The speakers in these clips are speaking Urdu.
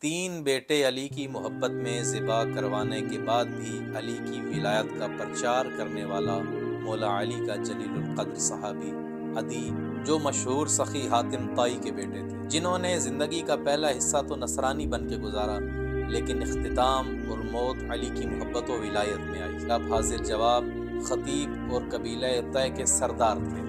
تین بیٹے علی کی محبت میں ذبح کروانے کے بعد بھی علی کی ولایت کا پرچار کرنے والا مولا علی کا جلیل القدر صحابی عدی، جو مشہور سخی حاتم طائی کے بیٹے تھے، جنہوں نے زندگی کا پہلا حصہ تو نصرانی بن کے گزارا، لیکن اختتام اور موت علی کی محبت و ولایت میں آئی۔ اب حاضر جواب خطیب اور قبیلہ طے کے سردار تھے۔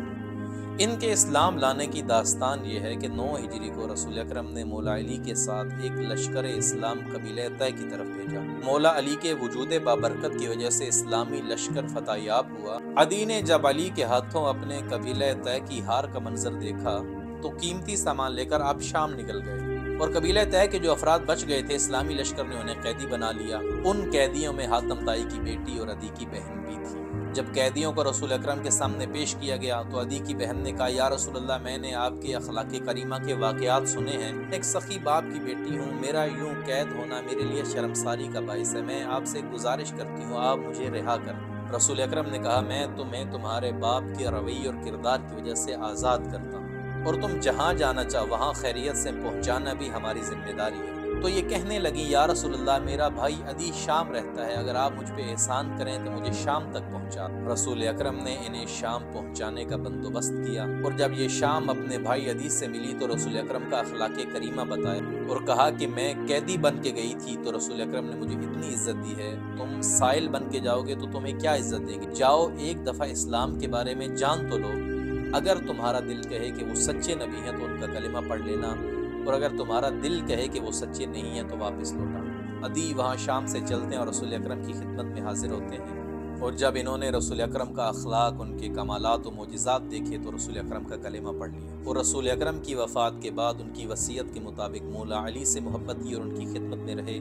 ان کے اسلام لانے کی داستان یہ ہے کہ 9 ہجری کو رسول اکرم نے مولا علی کے ساتھ ایک لشکر اسلام قبیلہ طے کی طرف بھیجا۔ مولا علی کے وجود بابرکت کی وجہ سے اسلامی لشکر فتح یاب ہوا۔ عدی نے جب علی کے ہاتھوں اپنے قبیلہ طے کی ہار کا منظر دیکھا تو قیمتی سامان لے کر آپ شام نکل گئے، اور قبیلہ طے کے جو افراد بچ گئے تھے اسلامی لشکر نے انہیں قیدی بنا لیا۔ ان قیدیوں میں حاتم طائی کی بیٹی اور عدی کی بہن بھی تھی۔ جب قیدیوں کو رسول اکرم کے سامنے پیش کیا گیا تو عدی کی بہن نے کہا، یا رسول اللہ، میں نے آپ کے اخلاق کریمہ کے واقعات سنے ہیں، ایک سخی باپ کی بیٹی ہوں، میرا یوں قید ہونا میرے لیے شرمساری کا باعث ہے، میں آپ سے گزارش کرتی ہوں آپ مجھے رہا کریں۔ رسول اکرم نے کہا، میں تمہیں تمہارے باپ کے رویے اور کردار کی وجہ سے آزاد کرتا ہوں، اور تم جہاں جانا چاہو وہاں خیریت سے پہنچانا بھی ہماری ذمہ داری ہے۔ تو یہ کہنے لگی، یا رسول اللہ، میرا بھائی عدی شام رہتا ہے، اگر آپ مجھ پہ احسان کریں تو مجھے شام تک پہنچا۔ رسول اکرم نے انہیں شام پہنچانے کا بندوبست کیا، اور جب یہ شام اپنے بھائی عدی سے ملی تو رسول اکرم کا اخلاق کریمہ بتایا اور کہا کہ میں قیدی بن کے گئی تھی تو رسول اکرم نے مجھے اتنی عزت دی ہے، تم سائل بن کے جاؤ گے تو تمہیں کیا عزت دیں گے؟ جاؤ ایک دفعہ اسلام کے بارے میں جان تو لو، اگر تمہارا دل کہے کہ وہ سچے نبی ہیں تو ان کا کلمہ پڑھ لینا، اور اگر تمہارا دل کہے کہ وہ سچے نہیں ہیں تو واپس لوٹا۔ عدی وہاں شام سے چلتے ہیں اور رسول اکرم کی خدمت میں حاضر ہوتے ہیں، اور جب انہوں نے رسول اکرم کا اخلاق، ان کے کمالات و معجزات دیکھے تو رسول اکرم کا کلمہ پڑھ لیا، اور رسول اکرم کی وفات کے بعد ان کی وصیت کے مطابق مولا علی سے محبت کی اور ان کی خدمت میں رہے،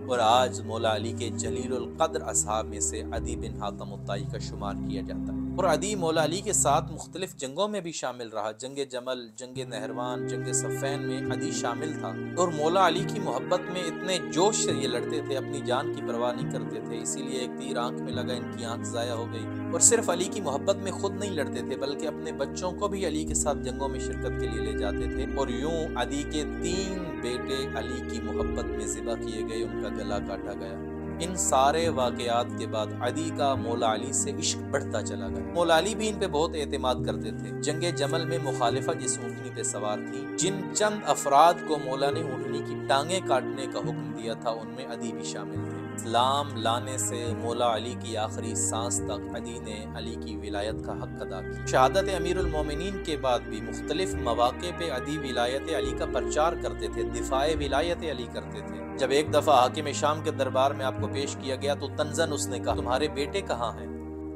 اور آج مولا علی کے جلیل القدر اصحاب میں سے عدی بن حاتم الطائی کا شمار کیا جاتا ہے۔ اور عدی مولا علی کے ساتھ مختلف جنگوں میں بھی شامل رہا، جنگ جمل، جنگ نہروان، جنگ صفین میں عدی شامل تھا، اور مولا علی کی محبت میں اتنے جوش سے یہ لڑتے تھے، اپنی جان کی پرواہ نہیں کرتے تھے، اسی لیے ایک تیر آنکھ میں لگا ان کی آنکھ ضائع ہو گئی۔ اور صرف علی کی محبت میں خود نہیں لڑتے تھے بلکہ اپنے بچوں کو بھی علی کے ساتھ جنگوں میں شرکت کے لیے لے جاتے تھے، اور یوں عدی کے 3 بیٹے علی کی محبت میں ذبح کیے گئے، ان کا گلا کاٹا گیا۔ ان سارے واقعات کے بعد عدی کا مولا علی سے عشق بڑھتا چلا گیا۔ مولا علی بھی ان پہ بہت اعتماد کرتے تھے۔ جنگ جمل میں مخالفہ جس اونٹنی پہ سوار تھی، جن چند افراد کو مولا نے اونٹنی کی ٹانگیں کاٹنے کا حکم دیا تھا، ان میں عدی بھی شامل تھے۔ اسلام لانے سے مولا علی کی آخری سانس تک عدی نے علی کی ولایت کا حق ادا کیا۔ شہادت امیر المومنین کے بعد بھی مختلف مواقع پہ عدی ولایت علی کا پرچار کرتے تھے، دفاع ولایت علی کرتے تھے۔ جب ایک دفعہ حاکم شام کے دربار میں آپ کو پیش کیا گیا تو تنزن اس نے کہا، تمہارے بیٹے کہاں ہیں؟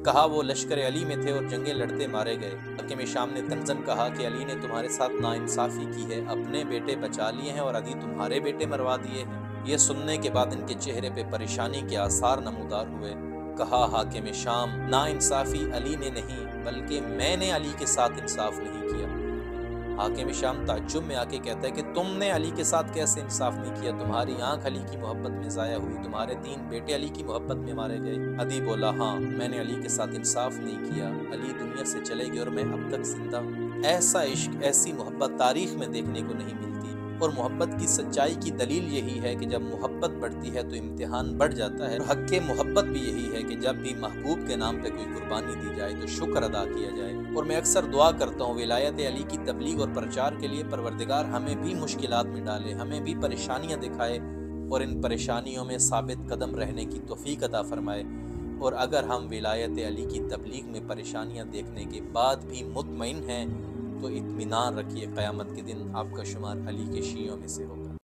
کہا وہ لشکر علی میں تھے اور جنگیں لڑتے مارے گئے۔ حاکم شام نے تنزن کہا کہ علی نے تمہارے ساتھ ناانصافی کی ہے، اپنے بیٹے بچا لیے ہیں اور عدی تمہارے بیٹے مروا دیے ہیں۔ یہ سننے کے بعد ان کے چہرے پہ پریشانی کے آثار نمودار ہوئے۔ کہا حاکم شام، ناانصافی علی نے نہیں بلکہ میں نے علی کے ساتھ انصاف نہیں کیا۔ حاکم شام تعجب میں آ کے کہتا ہے کہ تم نے علی کے ساتھ کیسے انصاف نہیں کیا؟ تمہاری آنکھ علی کی محبت میں ضائع ہوئی، تمہارے 3 بیٹے علی کی محبت میں مارے گئے۔ عدی بولا، ہاں میں نے علی کے ساتھ انصاف نہیں کیا، علی دنیا سے چلے گئے اور میں اب تک زندہ ہوں۔ ایسا عشق، ایسی محبت تاریخ میں دیکھنے کو نہیں ملتی، اور محبت کی سچائی کی دلیل یہی ہے کہ جب محبت بڑھتی ہے تو امتحان بڑھ جاتا ہے۔ حق کے محبت بھی یہی ہے کہ جب بھی محبوب کے نام پہ کوئی قربانی دی جائے تو شکر ادا کیا جائے۔ اور میں اکثر دعا کرتا ہوں ولایت علی کی تبلیغ اور پرچار کے لیے، پروردگار ہمیں بھی مشکلات میں ڈالے، ہمیں بھی پریشانیاں دکھائے، اور ان پریشانیوں میں ثابت قدم رہنے کی توفیق عطا فرمائے۔ اور اگر ہم ولایت علی کی تبلیغ میں پریشانیاں دیکھنے کے بعد بھی مطمئن ہیں تو اطمینان رکھیے، قیامت کے دن آپ کا شمار علی کے شیعوں میں سے ہوگا۔